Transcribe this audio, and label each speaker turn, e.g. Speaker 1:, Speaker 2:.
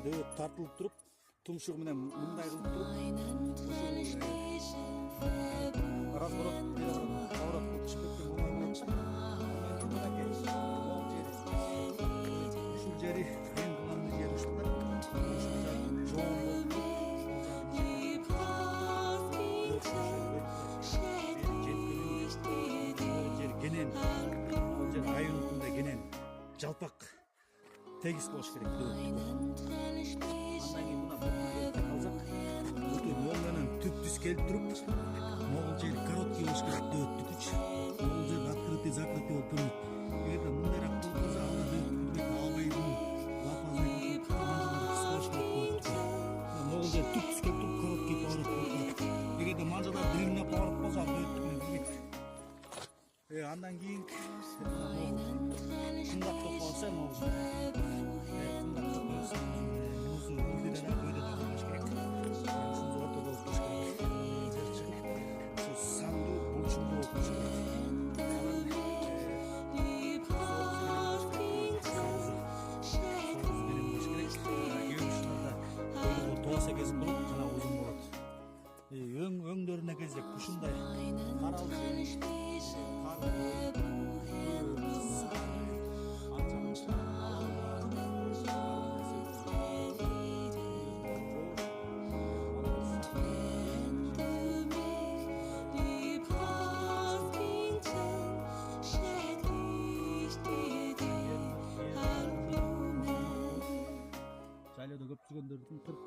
Speaker 1: дөп тартылып туруп, тумшугу менен мындай кылып туруп, разворот, поворот кылып чыгып кеткен болмой болчу. Ушул жери эң кылган жери ушул да. Жоон болуп кенен, бул жер айылында кенен, жалпак тегиз болуш керек дөп. Мong'dan tüp düz kelip durup, mogul jeri короткий болуш керек дөттүкүч. Могул жер открытый, закрытый болуп турат. Эгерде мындайраак болсо анда дөттүк албайдын лапазы кыскалыш болуп калат. Могул жер тüp düz келип туруп, короткий поворот болуп калат. Эгерде мажада длинный поворот болсо дөттүк билбейт. Андан кийин кымдап болуп калса могул. Кымдап болуп калса, музу ылдыраак бойдо болуш керек. Өңдөрүнө кезек ушундай жайлоодо көп жүргөндөрдүн туруп